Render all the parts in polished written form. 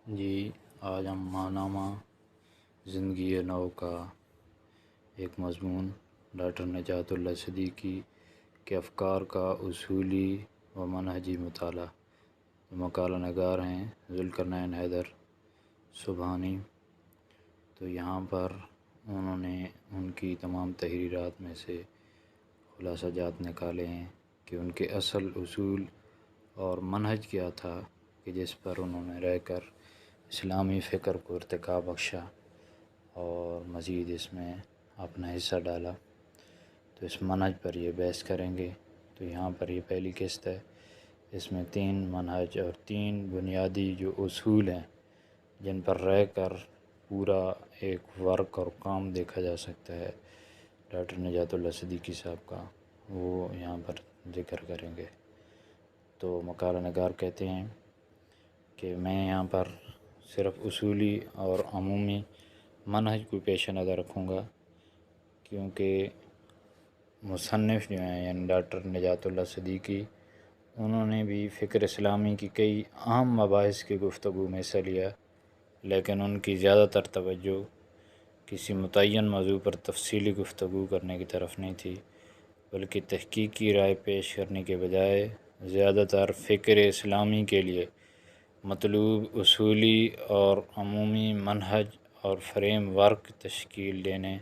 جی آج ہم ماہنامہ زندگی نو کا ایک مضمون ڈاکٹر نجات اللہ صدیقی کے افکار کا اصولی و منہجی مطالعہ، مقالہ نگار ہیں ذوالقرنین حیدر سبحانی۔ تو یہاں پر انہوں نے ان کی تمام تحریرات میں سے خلاصہ جات نکالے ہیں کہ ان کے اصل اصول اور منہج کیا تھا کہ جس پر انہوں نے رہ کر اسلامی فکر کو ارتقا بخشا اور مزید اس میں اپنا حصہ ڈالا۔ تو اس منہج پر یہ بحث کریں گے۔ تو یہاں پر یہ پہلی قسط ہے، اس میں 3 منہج اور 3 بنیادی جو اصول ہیں جن پر رہ کر پورا ایک ورک اور کام دیکھا جا سکتا ہے ڈاکٹر نجات اللہ صدیقی صاحب کا، وہ یہاں پر ذکر کریں گے۔ تو مقالہ نگار کہتے ہیں کہ میں یہاں پر صرف اصولی اور عمومی منہج کو پیش نظر رکھوں گا، کیونکہ مصنف جو ہیں یعنی ڈاکٹر نجات اللہ صدیقی، انہوں نے بھی فکر اسلامی کی کئی اہم مباحث کی گفتگو میں حصہ لیا، لیکن ان کی زیادہ تر توجہ کسی متعین موضوع پر تفصیلی گفتگو کرنے کی طرف نہیں تھی، بلکہ تحقیقی رائے پیش کرنے کے بجائے زیادہ تر فکر اسلامی کے لیے مطلوب اصولی اور عمومی منہج اور فریم ورک تشکیل دینے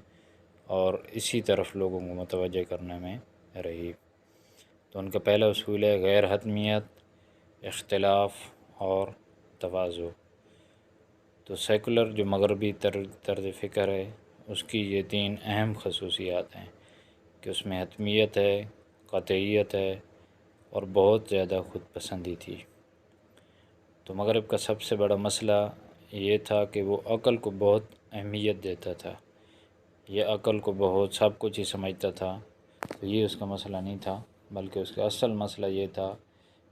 اور اسی طرف لوگوں کو متوجہ کرنے میں رہی۔ تو ان کا پہلا اصول ہے غیر حتمیت، اختلاف اور توازو۔ تو سیکولر جو مغربی طرز فکر ہے، اس کی یہ 3 اہم خصوصیات ہیں کہ اس میں حتمیت ہے، قطعیت ہے اور بہت زیادہ خود پسندی تھی۔ تو مغرب کا سب سے بڑا مسئلہ یہ تھا کہ وہ عقل کو بہت اہمیت دیتا تھا، یہ عقل کو بہت سب کچھ ہی سمجھتا تھا۔ تو یہ اس کا مسئلہ نہیں تھا، بلکہ اس کا اصل مسئلہ یہ تھا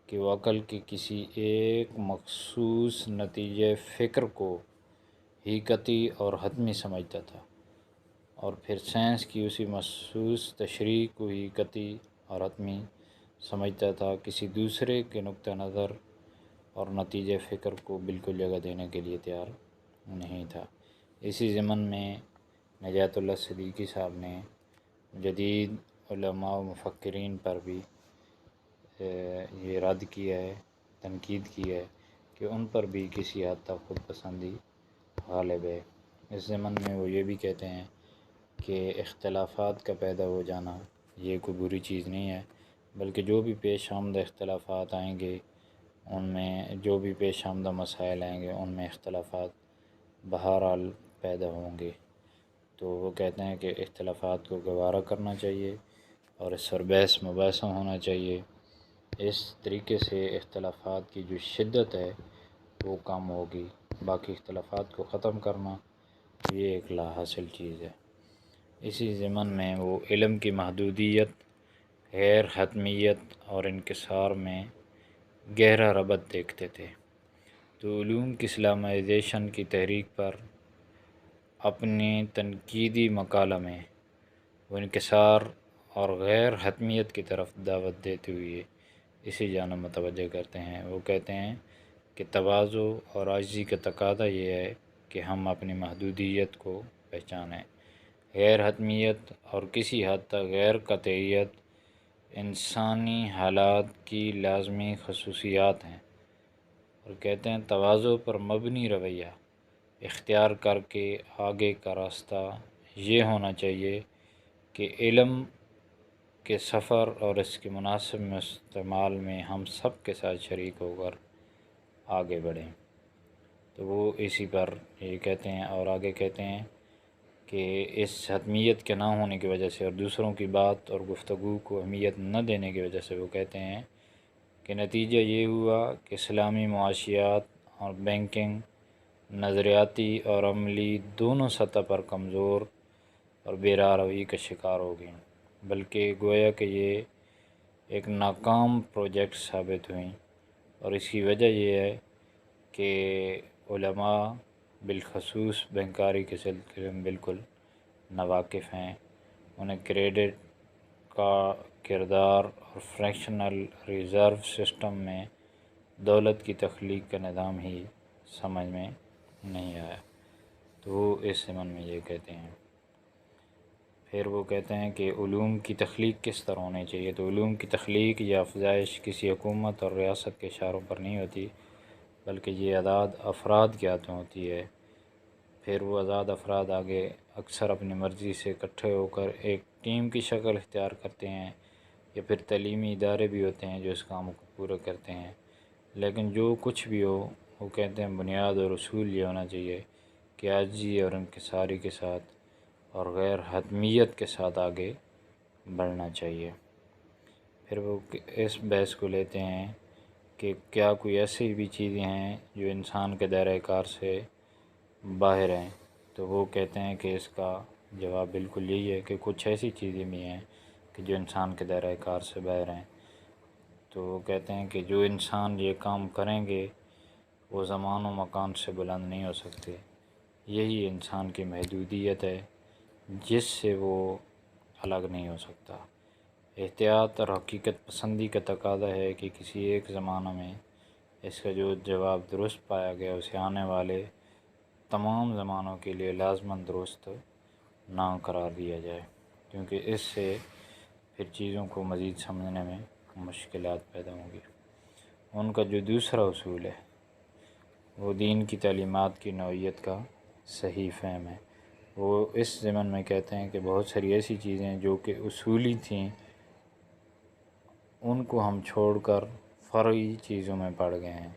کہ وہ عقل کے کسی ایک مخصوص نتیجے فکر کو ہی قطعی اور حتمی سمجھتا تھا، اور پھر سائنس کی اسی مخصوص تشریح کو ہی قطعی اور حتمی سمجھتا تھا، کسی دوسرے کے نقطہ نظر اور نتیجے فکر کو بالکل جگہ دینے کے لیے تیار نہیں تھا۔ اسی ضمن میں نجات اللہ صدیقی صاحب نے جدید علماء و مفکرین پر بھی یہ رد کیا ہے، تنقید کی ہے کہ ان پر بھی کسی حد تک خود پسندی غالب ہے۔ اس ضمن میں وہ یہ بھی کہتے ہیں کہ اختلافات کا پیدا ہو جانا یہ کوئی بری چیز نہیں ہے، بلکہ جو بھی پیش آمدہ اختلافات آئیں گے، ان میں جو بھی پیش آمدہ مسائل آئیں گے ان میں اختلافات بہرحال پیدا ہوں گے۔ تو وہ کہتے ہیں کہ اختلافات کو گوارا کرنا چاہیے اور اس پر بحث مباحثہ ہونا چاہیے، اس طریقے سے اختلافات کی جو شدت ہے وہ کم ہوگی۔ باقی اختلافات کو ختم کرنا یہ ایک لا حاصل چیز ہے۔ اسی ضمن میں وہ علم کی محدودیت، غیر حتمیت اور انکسار میں گہرا ربط دیکھتے تھے۔ تو علوم کی اسلامائزیشن کی تحریک پر اپنی تنقیدی مقالہ میں وہ انکسار اور غیر حتمیت کی طرف دعوت دیتے ہوئے اسی جانب متوجہ کرتے ہیں۔ وہ کہتے ہیں کہ تواضع اور عاجزی کا تقاضا یہ ہے کہ ہم اپنی محدودیت کو پہچانیں۔ غیر حتمیت اور کسی حد تک غیر قطعیت انسانی حالات کی لازمی خصوصیات ہیں، اور کہتے ہیں تواضع پر مبنی رویہ اختیار کر کے آگے کا راستہ یہ ہونا چاہیے کہ علم کے سفر اور اس کے مناسب استعمال میں ہم سب کے ساتھ شریک ہو کر آگے بڑھیں۔ تو وہ اسی پر یہ کہتے ہیں، اور آگے کہتے ہیں کہ اس حتمیت کے نہ ہونے کی وجہ سے اور دوسروں کی بات اور گفتگو کو اہمیت نہ دینے کی وجہ سے وہ کہتے ہیں کہ نتیجہ یہ ہوا کہ اسلامی معاشیات اور بینکنگ نظریاتی اور عملی دونوں سطح پر کمزور اور بے راہ روی کا شکار ہو گئیں، بلکہ گویا کہ یہ ایک ناکام پروجیکٹ ثابت ہوئیں۔ اور اس کی وجہ یہ ہے کہ علماء بالخصوص بینکاری کے سلسلے میں بالکل ناواقف ہیں، انہیں کریڈٹ کا کردار اور فریکشنل ریزرو سسٹم میں دولت کی تخلیق کا نظام ہی سمجھ میں نہیں آیا، تو وہ اس ضمن میں یہ کہتے ہیں۔ پھر وہ کہتے ہیں کہ علوم کی تخلیق کس طرح ہونی چاہیے، تو علوم کی تخلیق یا افزائش کسی حکومت اور ریاست کے اشاروں پر نہیں ہوتی، بلکہ یہ آزاد افراد کے ہاتھوں ہوتی ہے۔ پھر وہ آزاد افراد آگے اکثر اپنی مرضی سے اکٹھے ہو کر ایک ٹیم کی شکل اختیار کرتے ہیں، یا پھر تعلیمی ادارے بھی ہوتے ہیں جو اس کام کو پورا کرتے ہیں۔ لیکن جو کچھ بھی ہو، وہ کہتے ہیں بنیاد اور اصول یہ ہونا چاہیے کہ عاجزی اور انکساری کے ساتھ اور غیر حتمیت کے ساتھ آگے بڑھنا چاہیے۔ پھر وہ اس بحث کو لیتے ہیں کہ کیا کوئی ایسی بھی چیزیں ہیں جو انسان کے دائرۂ کار سے باہر ہیں، تو وہ کہتے ہیں کہ اس کا جواب بالکل یہی ہے کہ کچھ ایسی چیزیں بھی ہیں کہ جو انسان کے دائرۂ کار سے باہر ہیں۔ تو وہ کہتے ہیں کہ جو انسان یہ کام کریں گے وہ زمان و مکان سے بلند نہیں ہو سکتے، یہی انسان کی محدودیت ہے جس سے وہ الگ نہیں ہو سکتا۔ احتیاط اور حقیقت پسندی کا تقاضا ہے کہ کسی ایک زمانہ میں اس کا جو جواب درست پایا گیا اسے آنے والے تمام زمانوں کے لیے لازماً درست نہ قرار دیا جائے، کیونکہ اس سے پھر چیزوں کو مزید سمجھنے میں مشکلات پیدا ہوں گی۔ ان کا جو دوسرا اصول ہے وہ دین کی تعلیمات کی نوعیت کا صحیح فہم ہے۔ وہ اس ضمن میں کہتے ہیں کہ بہت ساری ایسی چیزیں جو کہ اصولی تھیں ان کو ہم چھوڑ کر فرعی چیزوں میں پڑ گئے ہیں،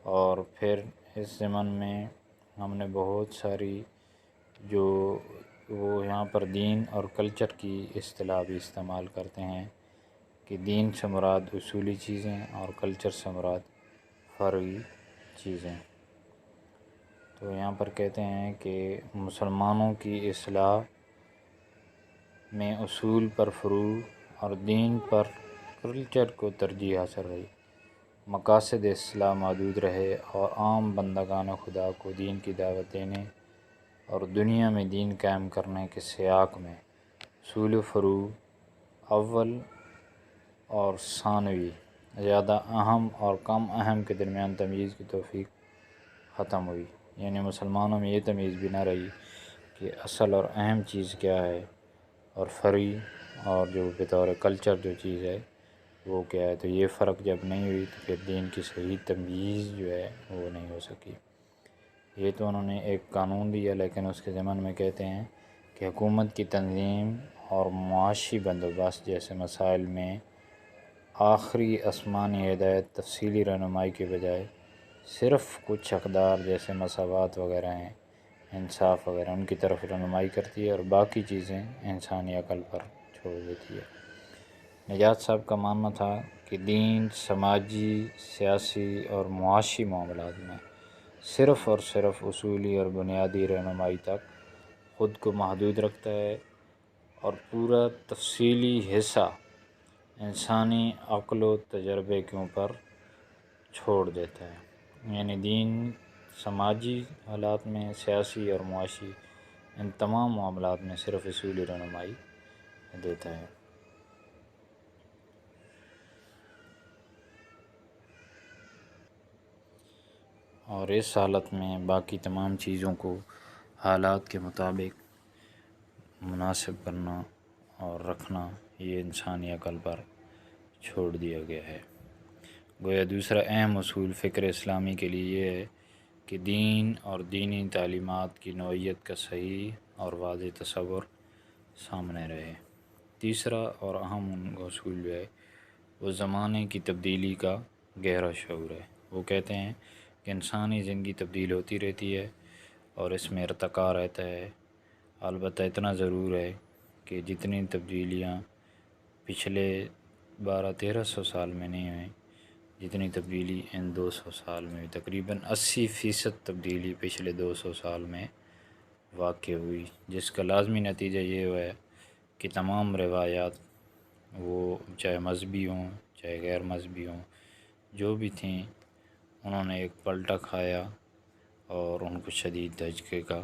اور پھر اس ضمن میں ہم نے بہت ساری جو وہ یہاں پر دین اور کلچر کی اصطلاح بھی استعمال کرتے ہیں کہ دین سے مراد اصولی چیزیں اور کلچر سے مراد فرعی چیزیں۔ تو یہاں پر کہتے ہیں کہ مسلمانوں کی اصلاح میں اصول پر فروع اور دین پر کلچر کو ترجیح حاصل رہی، مقاصد اصلاح محدود رہے اور عام بندگان خدا کو دین کی دعوت دینے اور دنیا میں دین قائم کرنے کے سیاق میں اصول و فروع اول اور ثانوی، زیادہ اہم اور کم اہم کے درمیان تمیز کی توفیق ختم ہوئی۔ یعنی مسلمانوں میں یہ تمیز بھی نہ رہی کہ اصل اور اہم چیز کیا ہے اور فرعی اور جو بطور کلچر جو چیز ہے وہ کیا ہے۔ تو یہ فرق جب نہیں ہوئی تو پھر دین کی صحیح تمیز جو ہے وہ نہیں ہو سکی۔ یہ تو انہوں نے ایک قانون دیا، لیکن اس کے ضمن میں کہتے ہیں کہ حکومت کی تنظیم اور معاشی بندوبست جیسے مسائل میں آخری آسمانی ہدایت تفصیلی رہنمائی کے بجائے صرف کچھ اقدار جیسے مساوات وغیرہ ہیں، انصاف وغیرہ، ان کی طرف رہنمائی کرتی ہے اور باقی چیزیں انسانی عقل پر چھوڑ دیتی ہے۔ نجات صاحب کا ماننا تھا کہ دین سماجی، سیاسی اور معاشی معاملات میں صرف اور صرف اصولی اور بنیادی رہنمائی تک خود کو محدود رکھتا ہے اور پورا تفصیلی حصہ انسانی عقل و تجربے کے اوپر چھوڑ دیتا ہے۔ یعنی دین سماجی حالات میں، سیاسی اور معاشی، ان تمام معاملات میں صرف اصولی رہنمائی دیتا ہے۔ اور اس حالت میں باقی تمام چیزوں کو حالات کے مطابق مناسب کرنا اور رکھنا یہ انسانی عقل پر چھوڑ دیا گیا ہے۔ گویا دوسرا اہم اصول فکر اسلامی کے لیے یہ ہے کہ دین اور دینی تعلیمات کی نوعیت کا صحیح اور واضح تصور سامنے رہے۔ تیسرا اور اہم ان کا اصول جو ہے وہ زمانے کی تبدیلی کا گہرا شعور ہے۔ وہ کہتے ہیں کہ انسانی زندگی تبدیل ہوتی رہتی ہے اور اس میں ارتقاء رہتا ہے، البتہ اتنا ضرور ہے کہ جتنی تبدیلیاں پچھلے 1200-1300 سال میں نہیں ہوئیں، جتنی تبدیلی ان 200 سال میں تقریباً 80% تبدیلی پچھلے 200 سال میں واقع ہوئی، جس کا لازمی نتیجہ یہ ہوا ہے کہ تمام روایات وہ چاہے مذہبی ہوں چاہے غیر مذہبی ہوں جو بھی تھیں، انہوں نے ایک پلٹا کھایا اور ان کو شدید دھچکے کا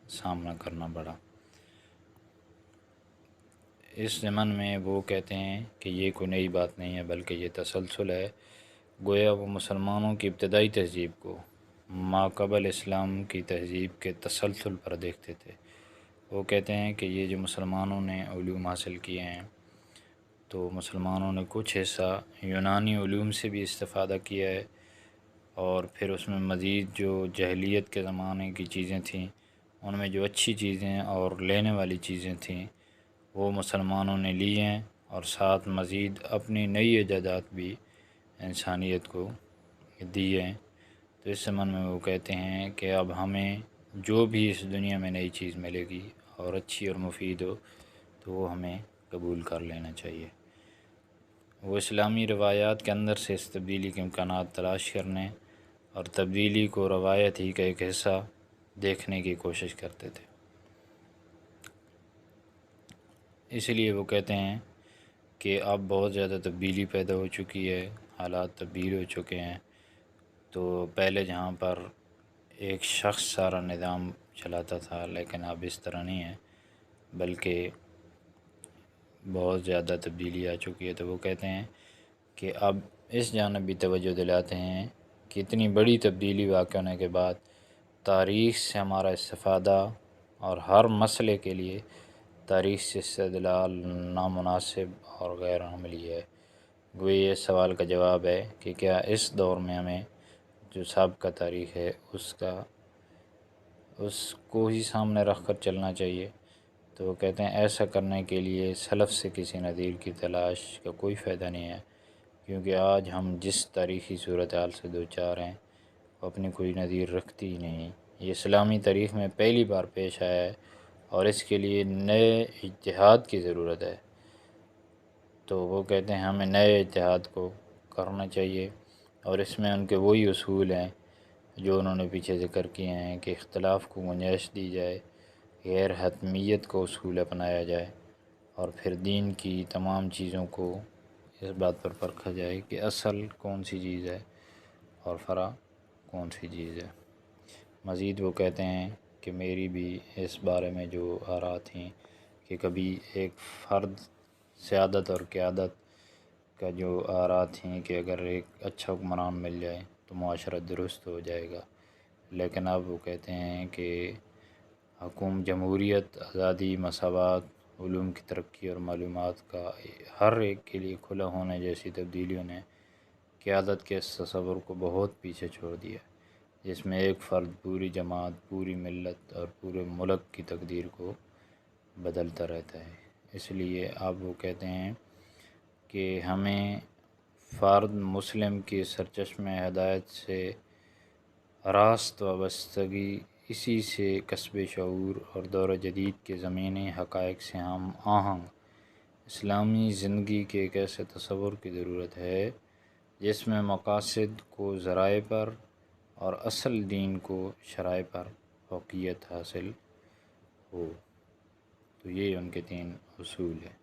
سامنا کرنا پڑا۔ اس ضمن میں وہ کہتے ہیں کہ یہ کوئی نئی بات نہیں ہے بلکہ یہ تسلسل ہے۔ گویا وہ مسلمانوں کی ابتدائی تہذیب کو ما قبل اسلام کی تہذیب کے تسلسل پر دیکھتے تھے۔ وہ کہتے ہیں کہ یہ جو مسلمانوں نے علوم حاصل کیے ہیں تو مسلمانوں نے کچھ حصہ یونانی علوم سے بھی استفادہ کیا ہے، اور پھر اس میں مزید جو جاہلیت کے زمانے کی چیزیں تھیں ان میں جو اچھی چیزیں اور لینے والی چیزیں تھیں وہ مسلمانوں نے لی ہیں، اور ساتھ مزید اپنی نئی ایجادات بھی انسانیت کو دی ہیں۔ تو اس زمانے میں وہ کہتے ہیں کہ اب ہمیں جو بھی اس دنیا میں نئی چیز ملے گی اور اچھی اور مفید ہو تو وہ ہمیں قبول کر لینا چاہیے۔ وہ اسلامی روایات کے اندر سے اس تبدیلی کے امکانات تلاش کرنے اور تبدیلی کو روایت ہی کا ایک حصہ دیکھنے کی کوشش کرتے تھے۔ اس لیے وہ کہتے ہیں کہ اب بہت زیادہ تبدیلی پیدا ہو چکی ہے، حالات تبدیل ہو چکے ہیں۔ تو پہلے جہاں پر ایک شخص سارا نظام چلاتا تھا، لیکن اب اس طرح نہیں ہے، بلکہ بہت زیادہ تبدیلی آ چکی ہے۔ تو وہ کہتے ہیں کہ اب اس جانب بھی توجہ دلاتے ہیں کہ اتنی بڑی تبدیلی واقع ہونے کے بعد تاریخ سے ہمارا استفادہ اور ہر مسئلے کے لیے تاریخ سے استدلال نامناسب اور غیر عملی ہے۔ گویا یہ سوال کا جواب ہے کہ کیا اس دور میں ہمیں جو سابقہ تاریخ ہے اس کو ہی سامنے رکھ کر چلنا چاہیے۔ تو وہ کہتے ہیں ایسا کرنے کے لیے سلف سے کسی نظیر کی تلاش کا کوئی فائدہ نہیں ہے، کیونکہ آج ہم جس تاریخی صورتحال سے دوچار ہیں وہ اپنی کوئی نظیر رکھتی ہی نہیں۔ یہ اسلامی تاریخ میں پہلی بار پیش آیا ہے اور اس کے لیے نئے اجتہاد کی ضرورت ہے۔ تو وہ کہتے ہیں ہمیں نئے اجتہاد کو کرنا چاہیے، اور اس میں ان کے وہی اصول ہیں جو انہوں نے پیچھے ذکر کیے ہیں کہ اختلاف کو گنجائش دی جائے، غیر حتمیت کو اصول اپنایا جائے، اور پھر دین کی تمام چیزوں کو اس بات پر پرکھا جائے کہ اصل کون سی چیز ہے اور فرع کون سی چیز ہے۔ مزید وہ کہتے ہیں کہ میری بھی اس بارے میں جو آراء تھیں کہ کبھی ایک فرد سیادت اور قیادت کا جو آراء تھیں کہ اگر ایک اچھا حکمران مل جائے تو معاشرہ درست ہو جائے گا، لیکن اب وہ کہتے ہیں کہ جمہوریت، آزادی، مساوات، علوم کی ترقی اور معلومات کا ہر ایک کے لیے کھلا ہونے جیسی تبدیلیوں نے قیادت کے اس تصور کو بہت پیچھے چھوڑ دیا، جس میں ایک فرد پوری جماعت، پوری ملت اور پورے ملک کی تقدیر کو بدلتا رہتا ہے۔ اس لیے اب وہ کہتے ہیں کہ ہمیں فرد مسلم کی سرچشمہ ہدایت سے راست وابستگی، اسی سے کسب شعور اور دور جدید کے زمینی حقائق سے ہم آہنگ اسلامی زندگی کے ایک ایسے تصور کی ضرورت ہے جس میں مقاصد کو ذرائع پر اور اصل دین کو شرائع پر فوقیت حاصل ہو۔ تو یہ ان کے 3 اصول ہیں۔